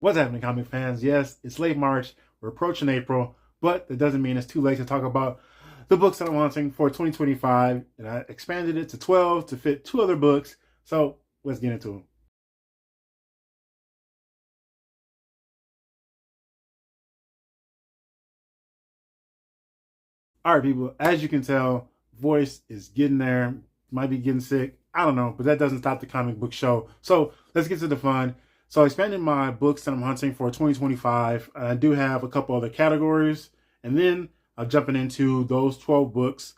What's happening, comic fans? Yes, it's late March. We're approaching April, but that doesn't mean it's too late to talk about the books that I'm launching for 2025. And I expanded it to 12 to fit two other books. So let's get into them. All right, people, as you can tell, voice is getting there. Might be getting sick. I don't know, but that doesn't stop the comic book show. So let's get to the fun. So I expanded my books that I'm hunting for 2025. I do have a couple other categories. And then I'm jumping into those 12 books.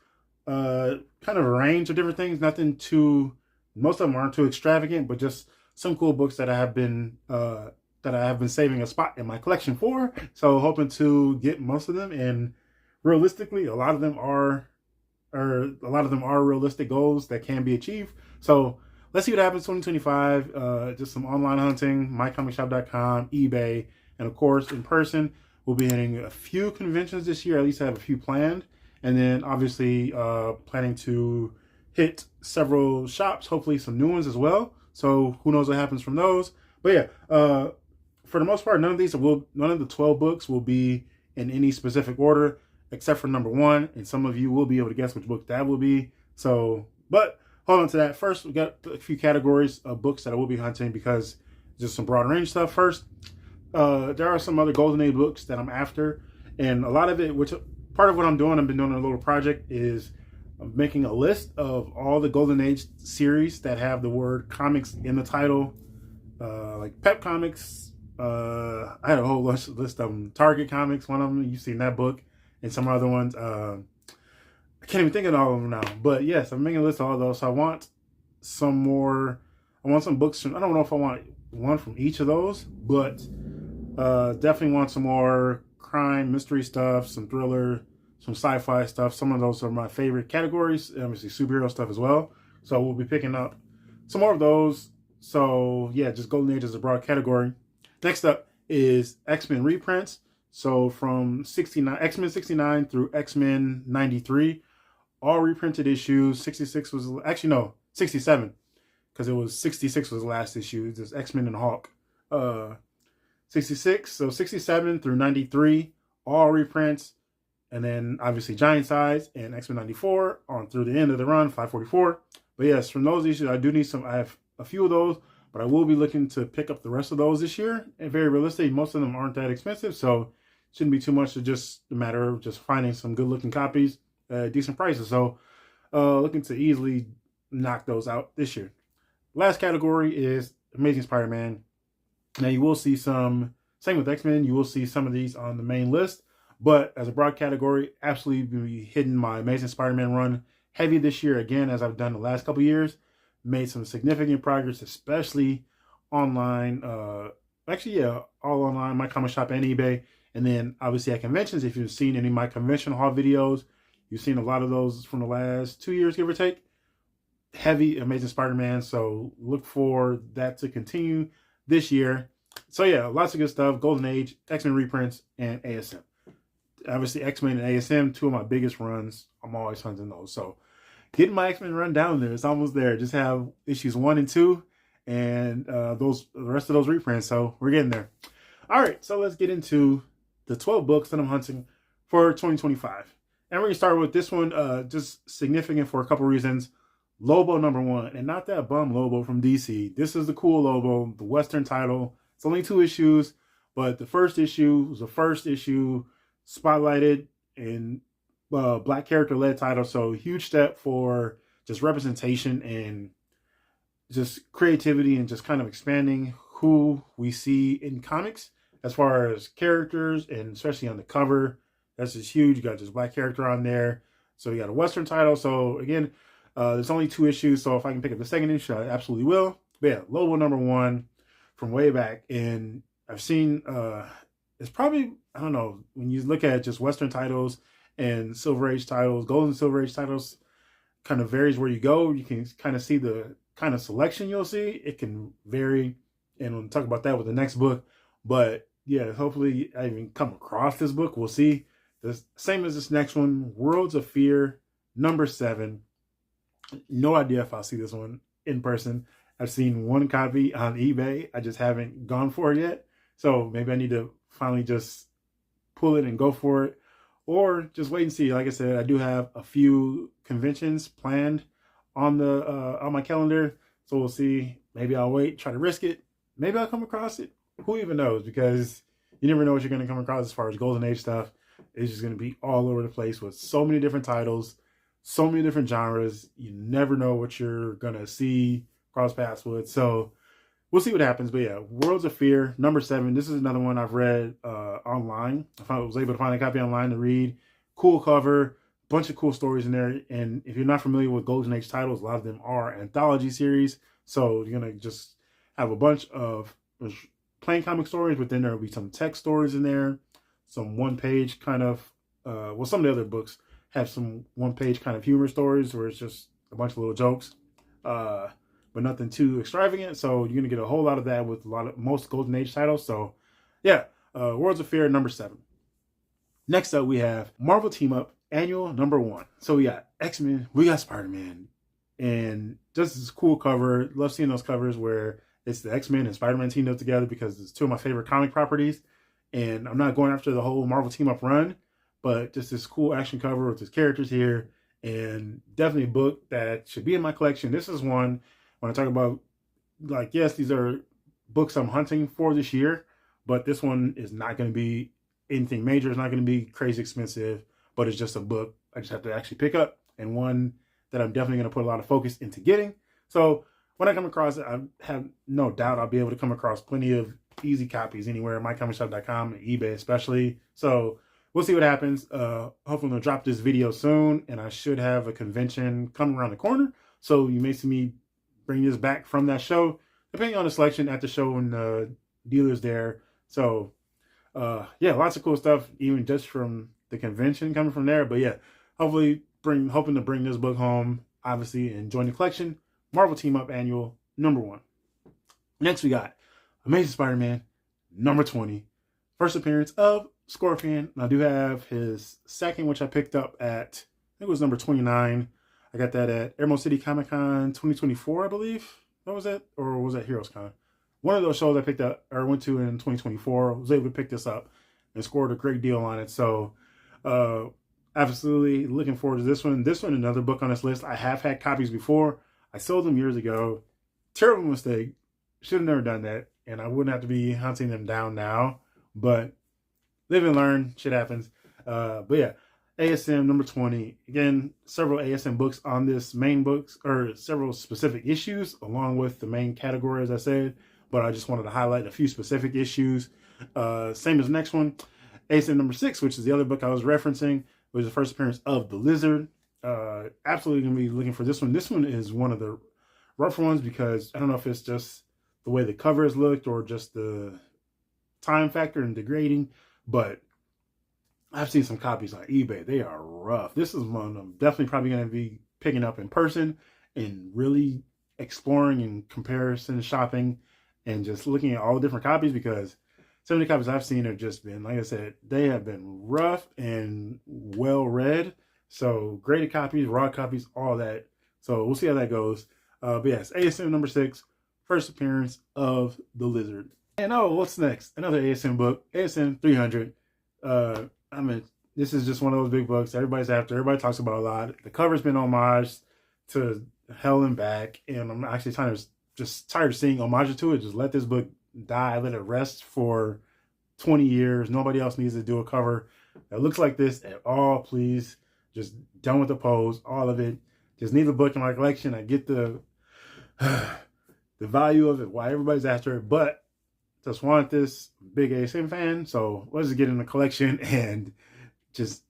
Kind of a range of different things. Nothing too, most of them aren't too extravagant, but just some cool books that I have been saving a spot in my collection for. So hoping to get most of them, and realistically, a lot of them are realistic goals that can be achieved. So let's see what happens 2025. Just some online hunting, mycomicshop.com, eBay, and of course in person. We'll be hitting a few conventions this year. At least I have a few planned, and then obviously planning to hit several shops. Hopefully some new ones as well. So who knows what happens from those? But yeah, for the most part, none of the 12 books will be in any specific order except for number one, and some of you will be able to guess which book that will be. So, but hold on to that. First, we got a few categories of books that I will be hunting because just some broad range stuff. First, there are some other Golden Age books that I'm after, and a lot of it, which part of what I've been doing a little project, is making a list of all the Golden Age series that have the word comics in the title, like Pep Comics. I had a whole list of them. Target Comics, one of them. You've seen that book, and some other ones. I can't even think of all of them now. But yes, I'm making a list of all those. So I want some more. I want some books from. I don't know if I want one from each of those, but definitely want some more crime, mystery stuff, some thriller, some sci-fi stuff. Some of those are my favorite categories. Obviously, superhero stuff as well. So we'll be picking up some more of those. So yeah, just Golden Age is a broad category. Next up is X-Men reprints. So from X-Men 69 through X-Men 93, all reprinted issues. 66 was actually no 67, because it was 66 was the last issue. Just X-Men and Hulk. 66, so 67 through 93, all reprints, and then obviously Giant Size and X-Men 94 on through the end of the run, 544. But yes, from those issues, I do need some. I have a few of those, but I will be looking to pick up the rest of those this year. And very realistic, most of them aren't that expensive, so shouldn't be too much. To just a matter of just finding some good looking copies at decent prices. So looking to easily knock those out this year. Last category is Amazing Spider-Man. Now you will see some, same with X-Men, you will see some of these on the main list, but as a broad category, absolutely be hitting my Amazing Spider-Man run heavy this year again, as I've done the last couple years. Made some significant progress, especially online. Actually, yeah, all online, my comic shop and eBay. And then obviously at conventions, if you've seen any of my convention haul videos, you've seen a lot of those from the last 2 years, give or take. Heavy Amazing Spider-Man. So look for that to continue this year. So yeah, lots of good stuff. Golden Age, X-Men reprints, and ASM. Obviously X-Men and ASM, two of my biggest runs. I'm always hunting those. So getting my X-Men run down there. It's almost there. Just have issues 1 and 2 and the rest of those reprints. So we're getting there. All right, so let's get into the 12 books that I'm hunting for 2025. And we're going to start with this one, just significant for a couple reasons. Lobo #1, and not that bum Lobo from DC. This is the cool Lobo, the Western title. It's only 2 issues, but the first issue was the first issue spotlighted in black character led title. So huge step for just representation and just creativity and just kind of expanding who we see in comics as far as characters, and especially on the cover. That's just huge. You got this black character on there. So you got a Western title. So again, there's only 2 issues. So if I can pick up the second issue, I absolutely will. But yeah, Lobo #1 from way back. And I've seen, it's probably, I don't know, when you look at just Western titles and Silver Age titles, Gold and Silver Age titles, kind of varies where you go. You can kind of see the kind of selection you'll see. It can vary. And we'll talk about that with the next book. But yeah, hopefully I even come across this book. We'll see. The same as this next one, Worlds of Fear #7. No idea if I'll see this one in person. I've seen one copy on eBay. I just haven't gone for it yet. So maybe I need to finally just pull it and go for it, or just wait and see. Like I said, I do have a few conventions planned on the on my calendar, so we'll see. Maybe I'll wait, try to risk it. Maybe I'll come across it. Who even knows? Because you never know what you're going to come across as far as Golden Age stuff. It's just going to be all over the place with so many different titles, so many different genres. You never know what you're going to see, cross paths with. So we'll see what happens. But yeah, Worlds of Fear, number 7. This is another one I've read online. I was able to find a copy online to read. Cool cover, bunch of cool stories in there. And if you're not familiar with Golden Age titles, a lot of them are anthology series. So you're going to just have a bunch of plain comic stories, but then there will be some text stories in there, some one-page kind of, well, some of the other books have some one-page kind of humor stories where it's just a bunch of little jokes, but nothing too extravagant. So you're going to get a whole lot of that with most Golden Age titles. So yeah, Worlds of Fear, number 7. Next up, we have Marvel Team Up Annual number 1. So we got X-Men, we got Spider-Man, and just this cool cover. Love seeing those covers where it's the X-Men and Spider-Man teamed up together, because it's two of my favorite comic properties. And I'm not going after the whole Marvel Team Up run, but just this cool action cover with his characters here, and definitely a book that should be in my collection. This is one, when I talk about, like, yes, these are books I'm hunting for this year, but this one is not going to be anything major. It's not going to be crazy expensive, but it's just a book I just have to actually pick up, and one that I'm definitely going to put a lot of focus into getting. So when I come across it, I have no doubt I'll be able to come across plenty of easy copies anywhere, mycomicshop.com, and eBay especially. So we'll see what happens. Hopefully they'll drop this video soon, and I should have a convention coming around the corner. So you may see me bring this back from that show, depending on the selection at the show and the dealers there. So yeah, lots of cool stuff, even just from the convention coming from there. But yeah, hoping to bring this book home, obviously, and join the collection. Marvel Team Up Annual, number 1. Next, we got Amazing Spider-Man, number 20. First appearance of Scorpion. And I do have his second, which I picked up at, I think it was number 29. I got that at Airmo City Comic Con 2024, I believe. That was it? Or was that Heroes Con? One of those shows I picked up, or went to in 2024. I was able to pick this up and scored a great deal on it. So, absolutely looking forward to this one. This one, another book on this list. I have had copies before. I sold them years ago. Terrible mistake. Should have never done that. And I wouldn't have to be hunting them down now. But live and learn. Shit happens. But yeah, ASM number 20. Again, several ASM books on this main books, or several specific issues, along with the main category, as I said. But I just wanted to highlight a few specific issues. Same as the next one. ASM number 6, which is the other book I was referencing, was the first appearance of The Lizard. Absolutely going to be looking for this one. This one is one of the rougher ones, because I don't know if it's just the way the covers looked or just the time factor and degrading, but I've seen some copies on eBay. They are rough. This is one I'm definitely probably going to be picking up in person and really exploring and comparison shopping and just looking at all the different copies, because some of the copies I've seen have just been, like I said, they have been rough and well read. So graded copies, raw copies, all that. So we'll see how that goes. But yes, ASM number 6, first appearance of The Lizard. And oh, what's next? Another ASM book, ASM 300. I mean, this is just one of those big books everybody's after. Everybody talks about a lot. The cover's been homage to Hell and Back, and I'm actually just tired of seeing homages to it. Just let this book die, let it rest for 20 years. Nobody else needs to do a cover that looks like this at all, please. Just done with the pose, all of it. Just need the book in my collection. I get the value of it, why everybody's after it, but just want this. Big ASM fan, so let's just get in the collection. And just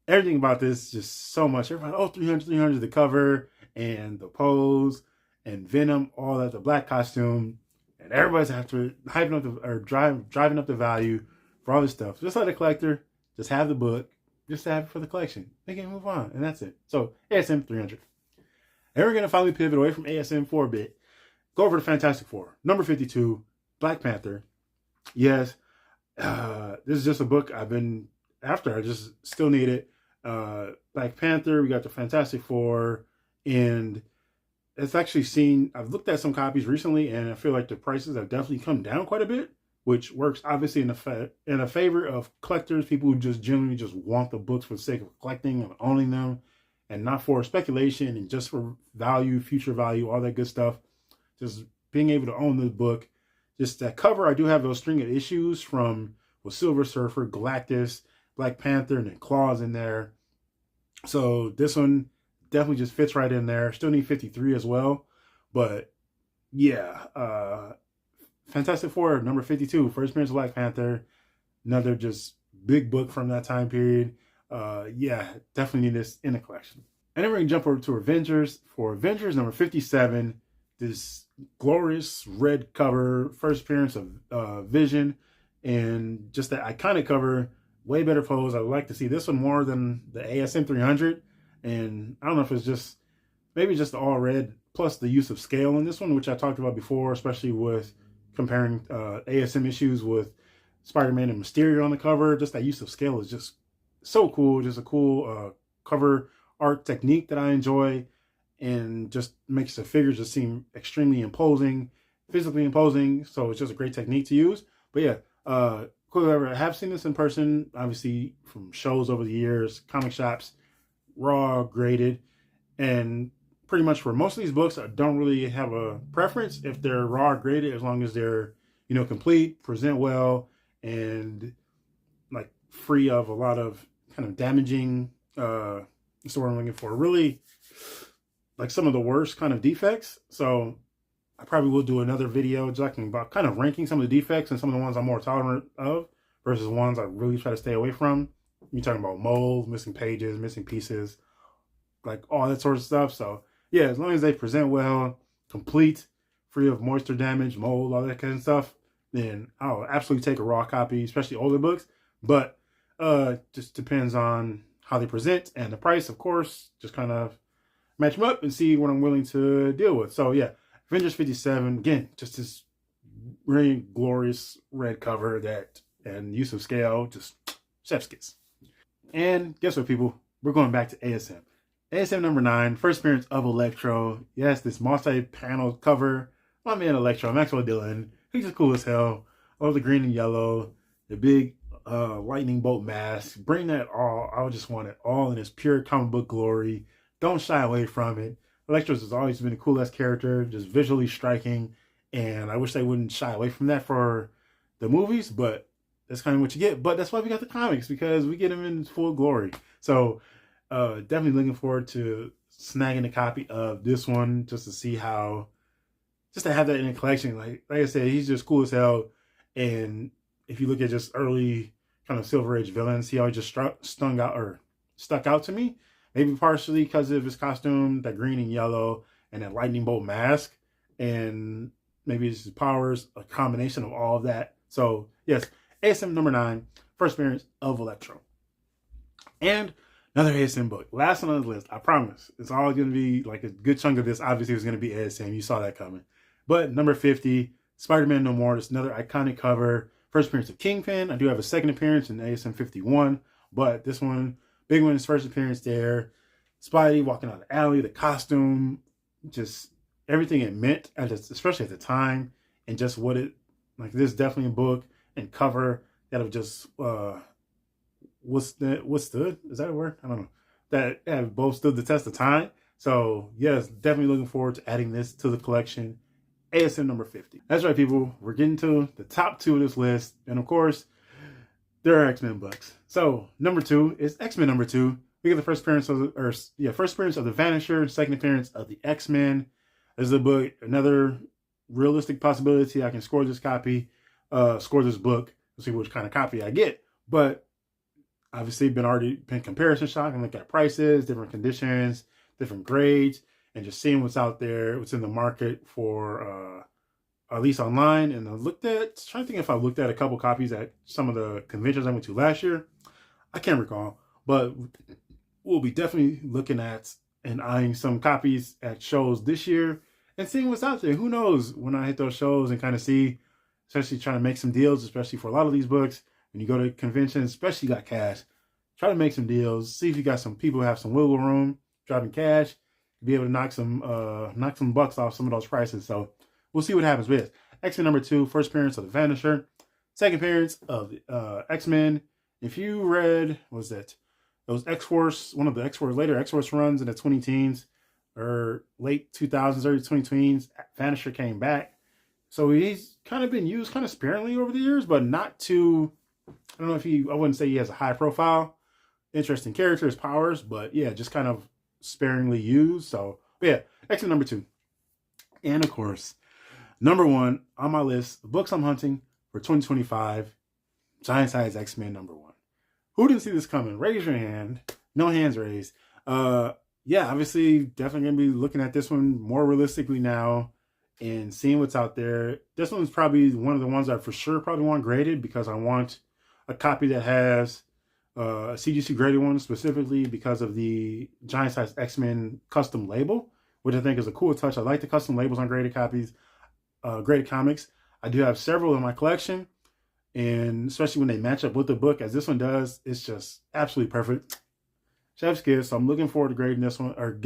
everything about this, just so much. Everybody, oh, 300, the cover and the pose and Venom, all that, the black costume, and everybody's after it, hyping up or driving up the value for all this stuff. Just like a collector, just have the book, just have it for the collection. They can move on, and that's it. So ASM 300. And we're gonna finally pivot away from ASM for a bit. Go over to Fantastic Four, number 52, Black Panther. Yes, this is just a book I've been after. I just still need it. Black Panther, we got the Fantastic Four, and it's actually I've looked at some copies recently, and I feel like the prices have definitely come down quite a bit, which works obviously in a favor of collectors, people who just genuinely just want the books for the sake of collecting and owning them, and not for speculation and just for value, future value, all that good stuff. Just being able to own the book. Just that cover, I do have those string of issues from with Silver Surfer, Galactus, Black Panther, and then Claws in there. So this one definitely just fits right in there. Still need 53 as well. But yeah, Fantastic Four, number 52, first appearance of Black Panther. Another just big book from that time period. Yeah, definitely need this in the collection. And then we're going to jump over to Avengers. For Avengers, number 57, this glorious red cover, first appearance of Vision, and just that iconic cover, way better pose. I would like to see this one more than the ASM 300. And I don't know if it's just, maybe just the all red, plus the use of scale in this one, which I talked about before, especially with comparing ASM issues with Spider-Man and Mysterio on the cover. Just that use of scale is just so cool. Just a cool cover art technique that I enjoy, and just makes the figures just seem extremely imposing, physically imposing. So it's just a great technique to use. But yeah, cool. I have seen this in person, obviously from shows over the years, comic shops, raw, graded, and pretty much for most of these books, I don't really have a preference if they're raw or graded, as long as they're, you know, complete, present well, and like free of a lot of kind of damaging, that's what I'm looking for. Really, like some of the worst kind of defects. So I probably will do another video talking about kind of ranking some of the defects and some of the ones I'm more tolerant of versus the ones I really try to stay away from. You're talking about molds, missing pages, missing pieces, like all that sort of stuff. So yeah, as long as they present well, complete, free of moisture damage, mold, all that kind of stuff, then I'll absolutely take a raw copy, especially older books. But just depends on how they present and the price, of course. Just kind of match them up and see what I'm willing to deal with. So yeah, Avengers 57, again, just this really glorious red cover that, and use of scale, just chef's kiss. And guess what, people? We're going back to ASM. ASM number 9, first appearance of Electro. Yes, this multi-panel cover. My man Electro, Maxwell Dillon. He's just cool as hell. All the green and yellow, the big lightning bolt mask. Bring that all. I just want it all in its pure comic book glory. Don't shy away from it. Electro's has always been a cool-ass character, just visually striking. And I wish they wouldn't shy away from that for the movies, but that's kind of what you get. But that's why we got the comics, because we get him in full glory. So definitely looking forward to snagging a copy of this one, just to see how, just to have that in a collection. Like I said, he's just cool as hell. And if you look at just early kind of Silver Age villains, he always just stuck out to me. Maybe partially because of his costume, that green and yellow, and that lightning bolt mask, and maybe his powers, a combination of all of that. So yes, ASM number 9, first appearance of Electro. And another ASM book. Last one on the list, I promise. It's all going to be, like, a good chunk of this obviously was going to be ASM. You saw that coming. But number 50, Spider-Man No More. It's another iconic cover. First appearance of Kingpin. I do have a second appearance in ASM 51. But this one, big one, his first appearance there. Spidey walking out the alley, the costume, just everything it meant, especially at the time. And just what it, like, this is definitely a book and cover that have just withstood, is that a word? I don't know, that have both stood the test of time. So yes, definitely looking forward to adding this to the collection. ASM number 50. That's right, people, we're getting to the top 2 of this list, and of course there are X-Men books. So number 2 is X-Men number 2. We get the first appearance of first appearance of the Vanisher, second appearance of the X-Men. This is a book, another realistic possibility I can score this copy, score this book, and see which kind of copy I get. But obviously been comparison shop and look at prices, different conditions, different grades, and just seeing what's out there, what's in the market for at least online. And I trying to think if I looked at a couple copies at some of the conventions I went to last year. I can't recall, but we'll be definitely looking at and eyeing some copies at shows this year and seeing what's out there. Who knows, when I hit those shows and kind of see, especially trying to make some deals, especially for a lot of these books. When you go to conventions, especially you got cash, try to make some deals. See if you got some people who have some wiggle room, driving cash, be able to knock some bucks off some of those prices. So we'll see what happens with X-Men number 2, first appearance of the Vanisher. second appearance of X-Men. If you read, what was that? It was X-Force, one of the later X-Force runs in the 20 teens or late 2000s, early 20 teens. Vanisher came back. So he's kind of been used kind of sparingly over the years, but not too, I don't know if I wouldn't say he has a high profile. Interesting character, his powers, but yeah, just kind of sparingly used. So, yeah, X-Men number 2. And of course, number 1 on my list of books I'm hunting for 2025, Giant Size X-Men number 1. Who didn't see this coming? Raise your hand. No hands raised. Yeah, obviously, definitely going to be looking at this one more realistically now and seeing what's out there. This one's probably one of the ones I for sure probably want graded because I want a copy that has a CGC graded one specifically because of the Giant Size X-Men custom label, which I think is a cool touch. I like the custom labels on graded copies, graded comics. I do have several in my collection. And especially when they match up with the book, as this one does, it's just absolutely perfect. Chef's kiss. So I'm looking forward to grading this one, or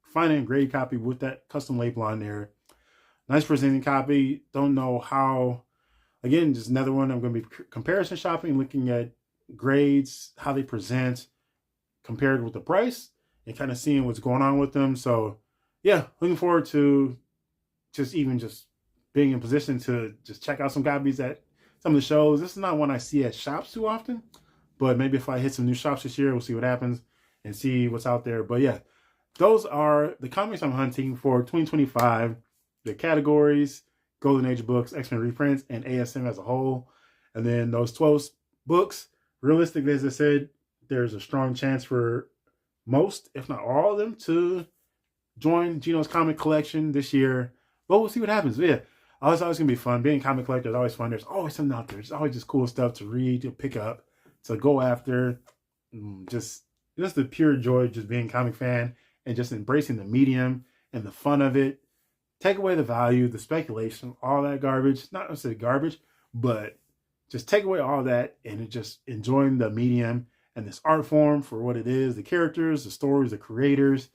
finding a graded copy with that custom label on there. Nice presenting copy. Don't know how. Again, just another one. I'm going to be comparison shopping, looking at grades, how they present, compared with the price, and kind of seeing what's going on with them. So, yeah, looking forward to just being in position to just check out some copies at some of the shows. This is not one I see at shops too often, but maybe if I hit some new shops this year, we'll see what happens and see what's out there. But yeah, those are the comics I'm hunting for 2025. The categories: Golden Age books, X-Men reprints, and ASM as a whole. And then those 12 books, realistically, as I said, there's a strong chance for most, if not all of them, to join Gino's comic collection this year. But we'll see what happens. But yeah, it's always going to be fun. Being a comic collector is always fun. There's always something out there. There's always just cool stuff to read, to pick up, to go after. Just the pure joy of just being a comic fan and just embracing the medium and the fun of it. Take away the value, the speculation, all that garbage. Not necessarily garbage, but just take away all that and just enjoying the medium and this art form for what it is. The characters, the stories, the creators,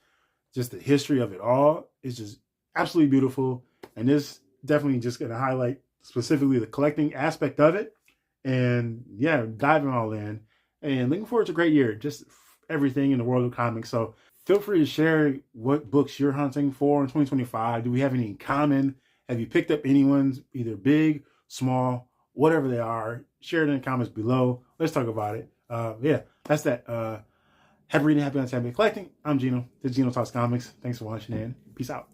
just the history of it all is just absolutely beautiful. And this definitely just going to highlight specifically the collecting aspect of it. And yeah, diving all in and looking forward to a great year. Just everything in the world of comics. So feel free to share what books you're hunting for in 2025. Do we have any in common? Have you picked up any ones, either big, small, whatever they are? Share it in the comments below. Let's talk about it. Yeah, that's that. Happy reading, happy hunting, happy collecting. I'm Gino. This is Gino Talks Comics. Thanks for watching and peace out.